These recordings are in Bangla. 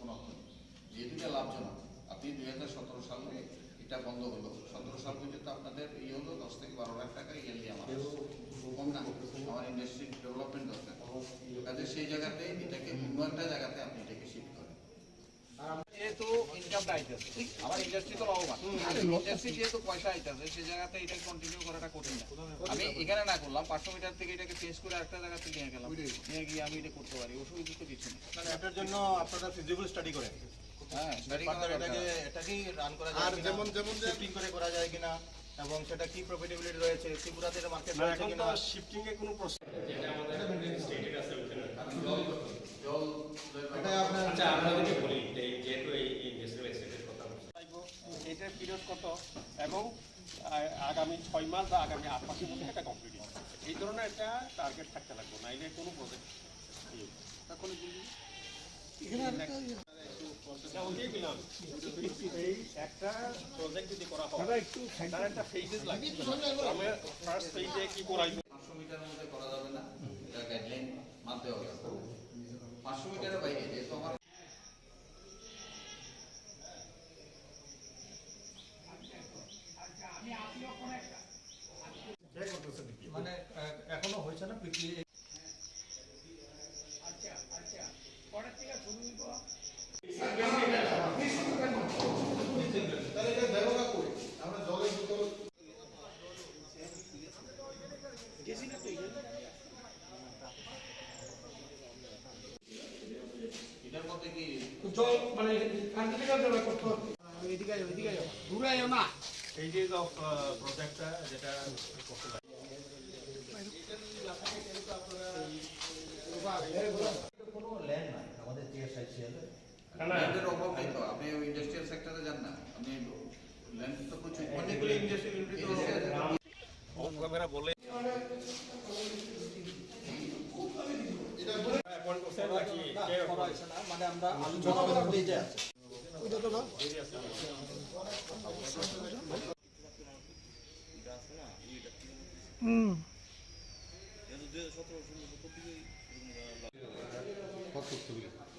কোনো অর্থ নেই। যেহেতু এটা লাভজনক, আপনি 2017 সালে এটা বন্ধ হলো, 17 সাল পর্যন্ত আপনাদের হলো 10 থেকে 12 লাখ টাকা ইয়ারলি আমার কম না। আমার ইন্ডাস্ট্রি ডেভেলপমেন্ট দরকার, কাজে সেই জায়গাতে এটাকে অন্য একটা জায়গাতে আপনি এটাকে শিফট করেন। যেহেতু ইনকামটা আইতেছে, আমার ইন্ডাস্ট্রি তো লাভবান, ইন্ডাস্ট্রি যেহেতু পয়সা আইতেছে সেই জায়গাতে এটা কন্টিনিউ করাটা কঠিন না। আমি এখানে না করলাম, 500 মিটার থেকে এটাকে চেঞ্জ করে আরেকটা জায়গাতে নিয়ে গেলাম, নিয়ে গিয়ে আমি এটা করতে পারি, অসুবিধা তো কিছু নেই। মানে এটার জন্য আপনারা ফিজিবল স্টাডি করেন, হ্যাঁ এটাকেই রান করা যায়, আর যেমন শিফটিং করে করা যায় কিনা, এবং সেটা কি প্রফিটেবিলিটি রয়েছে, ত্রিপুরাতে মার্কেট রয়েছে কিনা। শিফটিং এ কোনো প্রশ্ন যেটা আমাদের স্টেটেড আছে ওখানে জল এটা আপনারা আপনাদেরকে বলি যেহেতু এই ইন্ডাস্ট্রিয়াল এস্টেটের কথা বলছি, এটার পিরিয়ড কত এবং আগামী 6 মাস বা আগামী 8 মাসের মধ্যে এটা কমপ্লিট হবে, এই ধরনের একটা টার্গেট থাকতে লাগবে, নাইলে কোনো প্রজেক্ট একটা প্রজেক্ট যদি করা হয় তার একটা ফেজেস লাগে। আমি ফার্স্ট ফেজে কি করাই 500 মিটারের মধ্যে করা যাবে না, এটা গাইডলাইন মানতে হবে। 500 মিটারের বাইরে যেহেতু আমার মানে এখনো হয়েছে না বিক্রি। এটার মধ্যে কি জল মানে কান্ট্রিকাল জল করতে এদিকে দূরে আয় না। ফেজেস অফ প্রজেক্টটা যেটা করতে লাগে কোনো ল্যান্ড নাই আমাদের টিএসআইসিএল ল্যান্ডের অভাব নেই তো। আপনি ইন্ডাস্ট্রিয়াল সেক্টরে যান না, আপনি ল্যান্ড তো প্রচুর, অনেকগুলো ইন্ডাস্ট্রিয়াল ইউনিট ক্যামেরা বলে মানে আমরা আলোচনা করতে যাই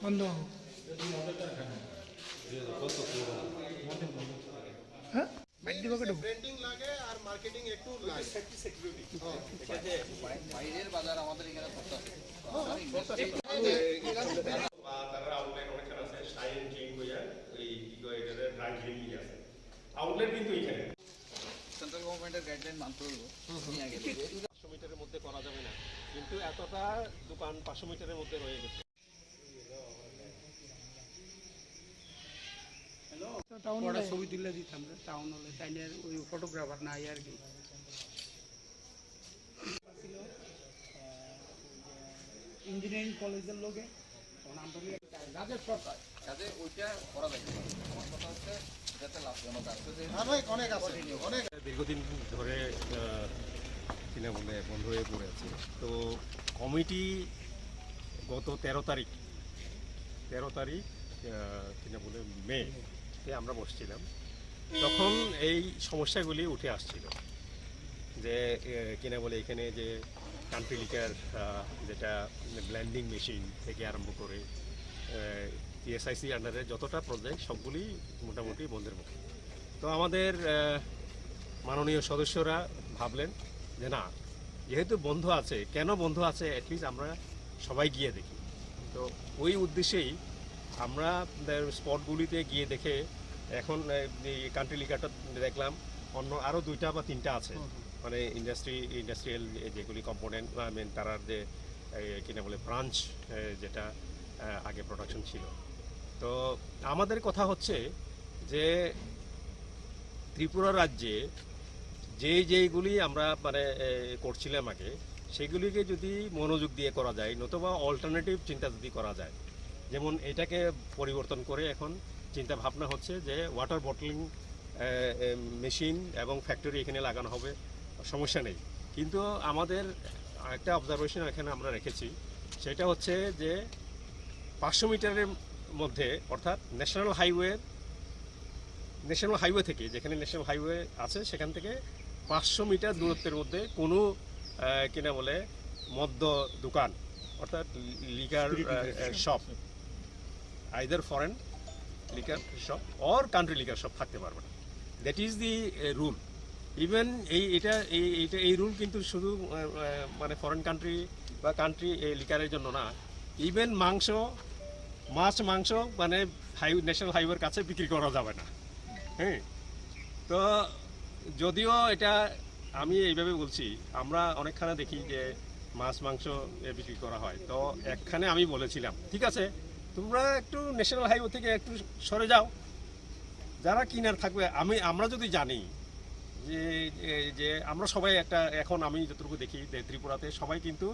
বন্ধ হ্যাঁ ব্র্যান্ডিং লাগে আর মার্কেটিং একটু লাগে, সেফটি সিকিউরিটি বাইরের বাজার আমাদের এখানে করতে হবে। তারা আউটলেট অনেকখানে আছে, শাইন জিং হইয়া এই কি কয় এটা ড্রাই জিং আছে আউটলেট কিন্তু এখানে সেন্ট্রাল গভর্নমেন্টের গাইডলাইন মানতে হবে। 500 মিটারের মধ্যে করা যাবে না, কিন্তু এতটা দোকান 500 মিটারের মধ্যে রয়ে গেছে। ছবি তুলে দিতাম টাউন হলে, তাইলে ওই ফটোগ্রাফার নাই আর কি। ইঞ্জিনিয়ারিং কলেজের লোকে রাজেশ সরকার, কাজে ওইটা করা যাবে। আমার কথা হচ্ছে যাতে লাভজনক আছে, যে অনেক আছে অনেক দীর্ঘদিন ধরে কিনা বলে বন্ধ হয়ে পড়ে আছে। তো কমিটি গত 13 তারিখ কিনা বলে মেতে আমরা বসছিলাম, তখন এই সমস্যাগুলি উঠে আসছিল যে কিনা বলে এখানে যে কান্ট্রি লিকার যেটা ব্লেন্ডিং মেশিন থেকে আরম্ভ করে টিএসআইসি আন্ডারে যতটা প্রজেক্ট সবগুলি মোটামুটি বন্ধের মুখে। তো আমাদের মাননীয় সদস্যরা ভাবলেন যে না, যেহেতু বন্ধ আছে, কেন বন্ধ আছে অ্যাটলিস্ট আমরা সবাই গিয়ে দেখি। তো ওই উদ্দেশ্যেই আমরা স্পটগুলিতে গিয়ে দেখে এখন এই কান্ট্রি লিকারটা দেখলাম, অন্য আরও 2টা বা 3টা আছে, মানে ইন্ডাস্ট্রিয়াল যেগুলি কম্পোনেন্ট তারার যে কিনা বলে ব্রাঞ্চ যেটা আগে প্রোডাকশন ছিল। তো আমাদের কথা হচ্ছে যে ত্রিপুরা রাজ্যে যেইগুলি আমরা মানে করছিলাম আগে, সেগুলিকে যদি মনোযোগ দিয়ে করা যায়, নতুবা অল্টারনেটিভ চিন্তা যদি করা যায়, যেমন এটাকে পরিবর্তন করে এখন চিন্তা ভাবনা হচ্ছে যে ওয়াটার বটলিং মেশিন এবং ফ্যাক্টরি এখানে লাগানো হবে, সমস্যা নেই। কিন্তু আমাদের একটা অবজারভেশন এখানে আমরা রেখেছি, সেটা হচ্ছে যে 500 মিটারের মধ্যে, অর্থাৎ ন্যাশনাল হাইওয়ে থেকে, যেখানে ন্যাশনাল হাইওয়ে আছে সেখান থেকে 500 মিটার দূরত্বের মধ্যে কোনো কিনা বলে মদ্য দোকান অর্থাৎ liquor shop either foreign liquor shop or country liquor shop থাকতে পারবে না। That is the rule. Even এই রুল কিন্তু শুধু মানে ফরেন কান্ট্রি বা কান্ট্রি লিকারের জন্য না, ইভেন মাংস মানে ন্যাশনাল হাইওয়ের কাছে বিক্রি করা যাবে না। হ্যাঁ, তো যদিও এটা আমি এইভাবে বলছি, আমরা অনেকখানে দেখি যে মাংস বিক্রি করা হয়, তো একখানে আমি বলেছিলাম ঠিক আছে তোমরা একটু ন্যাশনাল হাইওয়ে থেকে একটু সরে যাও, যারা কিনার থাকবে আমরা যদি জানি যে আমরা সবাই একটা, এখন আমি যতটুকু দেখি ত্রিপুরাতে সবাই কিন্তু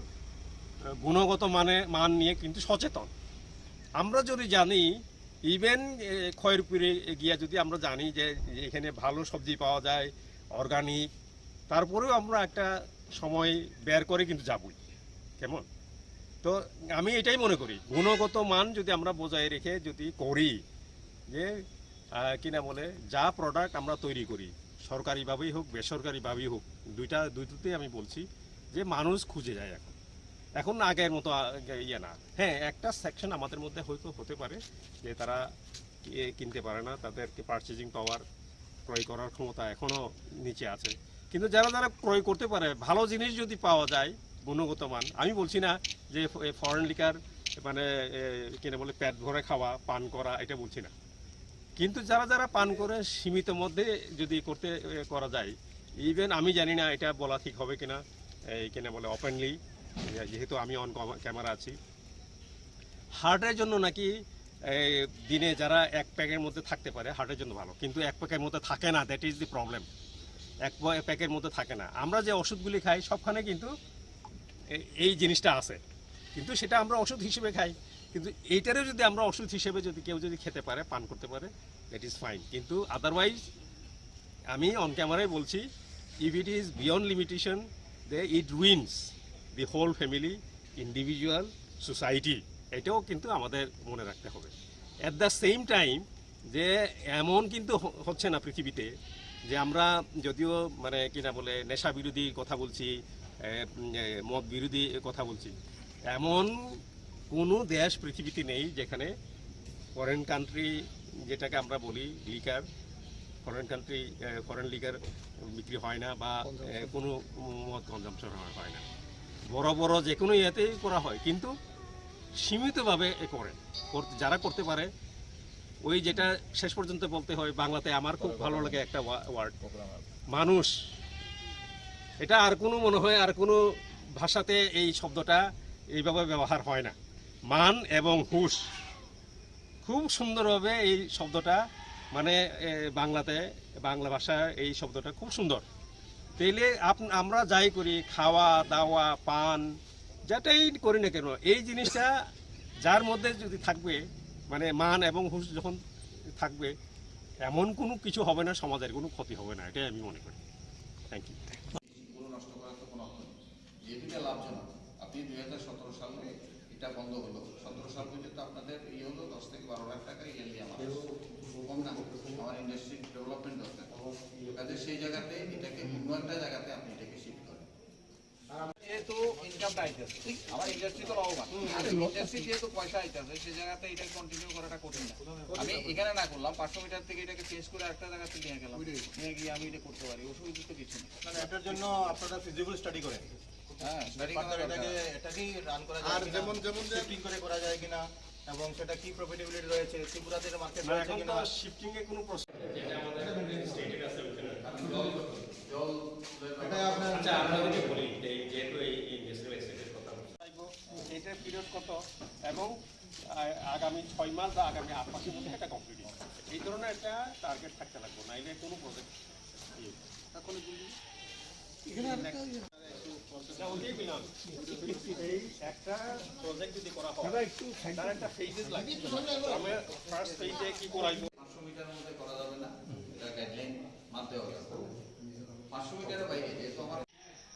গুণগত মান নিয়ে কিন্তু সচেতন। আমরা যদি জানি ইভেন খয়েরপুরে গিয়ে যদি আমরা জানি যে এখানে ভালো সবজি পাওয়া যায় অর্গানিক, তারপরেও আমরা একটা সময় বের করে কিন্তু যাবই। কেমন? তো আমি এটাই মনে করি গুণগত মান যদি আমরা বজায় রেখে যদি করি, যে কিনা বলে যা প্রোডাক্ট আমরা তৈরি করি সরকারিভাবেই হোক বেসরকারিভাবেই হোক, দুইটাতেই আমি বলছি যে মানুষ খুঁজে যায় এখন আগের মতো ইয়ে না। হ্যাঁ, একটা সেকশন আমাদের মধ্যে হয়তো হতে পারে যে তারা কিনতে পারে না, তাদেরকে পারচেজিং পাওয়ার, ক্রয় করার ক্ষমতা এখনও নিচে আছে। কিন্তু যারা ক্রয় করতে পারে, ভালো জিনিস যদি পাওয়া যায় গুণগত মান, আমি বলছি না যে ফরেন লিকার মানে কিনে বলে পেট ভরে খাওয়া পান করা, এটা বলছি না। কিন্তু যারা পান করে সীমিত মধ্যে যদি করা যায়, ইভেন আমি জানি না এটা বলা ঠিক হবে কিনা, কিনা বলে ওপেনলি, যেহেতু আমি অন ক্যামেরা আছি, হার্টের জন্য নাকি দিনে যারা এক প্যাকের মধ্যে থাকতে পারে হার্টের জন্য ভালো, কিন্তু এক প্যাকের মধ্যে থাকে না। That is the problem. এক প্যাকের মধ্যে থাকে না। আমরা যে ওষুধগুলি খাই সবখানে কিন্তু এই জিনিসটা আছে, কিন্তু সেটা আমরা ওষুধ হিসেবে খাই। কিন্তু এইটারও যদি আমরা ওষুধ হিসেবে যদি কেউ যদি খেতে পারে, পান করতে পারে, দ্যাট ইজ ফাইন। কিন্তু আদারওয়াইজ আমি অন ক্যামেরায় বলছি, if it is beyond limitation, it ruins the whole family, individual, society. এটাও কিন্তু আমাদের মনে রাখতে হবে। অ্যাট দ্য সেম টাইম যে এমন কিন্তু হচ্ছে না পৃথিবীতে যে আমরা যদিও মানে কিনা বলে নেশা বিরোধী কথা বলছি, মদ বিরোধী কথা বলছি, এমন কোনো দেশ পৃথিবীতে নেই যেখানে ফরেন কান্ট্রি যেটাকে আমরা বলি লিকার, ফরেন লিকার বিক্রি হয় না বা কোনো মদ কনজাম্পশন হয় না। বড় বড় যে কোনো ইয়েতেই করা হয়, কিন্তু সীমিতভাবে যারা করতে পারে। ওই যেটা শেষ পর্যন্ত বলতে হয় বাংলাতে, আমার খুব ভালো লাগে একটা ওয়ার্ড, মানুষ। এটা আর কোনো মনে হয় আর কোনো ভাষাতে এই শব্দটা এইভাবে ব্যবহার হয় না। মান এবং হুঁশ, খুব সুন্দরভাবে এই শব্দটা মানে বাংলাতে, বাংলা ভাষায় এই শব্দটা খুব সুন্দর। তাইলে আমরা যাই করি, খাওয়া দাওয়া পান যেটাই করি না কেন, এই জিনিসটা যার মধ্যে যদি থাকবে, মানে মান এবং হুঁশ যখন থাকবে, এমন কোনো কিছু হবে না, সমাজের কোনো ক্ষতি হবে না, এটাই আমি মনে করি। Thank you. পুরো নষ্ট করার তো কোনো অর্থ নেই, যেহেতু এটা লাভজনক। আপনি 2017 সালে এটা বন্ধ হলো, 17 সাল পর্যন্ত আপনাদের হলো 10 থেকে 12 লাখ টাকা ইয়ারলি আমার কম না। আমার ইন্ডাস্ট্রি ডেভেলপমেন্ট দরকার, কাজে সেই জায়গাতে এটাকে অন্য একটা জায়গাতে আপনি এটাকে শিফট করেন। যেহেতু ইনকামটা আইতেছে, আমার ইন্ডাস্ট্রি তো লাভবান, ইন্ডাস্ট্রি যেহেতু পয়সা আইতেছে, সেই জায়গাতে এটা কন্টিনিউ করাটা কঠিন না। আমি এখানে না করলাম, 500 মিটার থেকে এটাকে চেঞ্জ করে আরেকটা জায়গাতে নিয়ে গেলাম, নিয়ে গিয়ে আমি এটা করতে পারি, অসুবিধা তো কিছু নেই। মানে এটার জন্য আপনারা ফিজিবল স্টাডি করেন, হ্যাঁ, স্টাডি এটাকেই রান করা যায়, আর যেমন শিফটিং করে করা যায় কিনা, এবং সেটা কি প্রফিটেবিলিটি রয়েছে, ত্রিপুরাতে মার্কেট রয়েছে কিনা। শিফটিং এর কোনো প্রশ্ন যেটা আমাদের স্টেটের আছে ওখানে জল এটা আপনার আচ্ছা, আপনাদেরকে বলি যেহেতু এই ন্যাশনাল এসেটের কথা বলছি, এটার পিরিয়ড কত এবং আগামী 6 মাস বা আগামী 8 মাসের মধ্যে এটা কমপ্লিট হবে, এই ধরনের একটা টার্গেট থাকতে লাগবে না, এটা কোনো প্রজেক্ট একটা প্রজেক্ট যদি করা হয় তার একটা ফেজেস লাগে। আমরা ফার্স্ট ফেজে কি করাইবো, 500 মিটারের মধ্যে করা যাবে না, এটা গাইডলাইন মানতে হবে। 500 মিটারের বাইরে যেহেতু আমার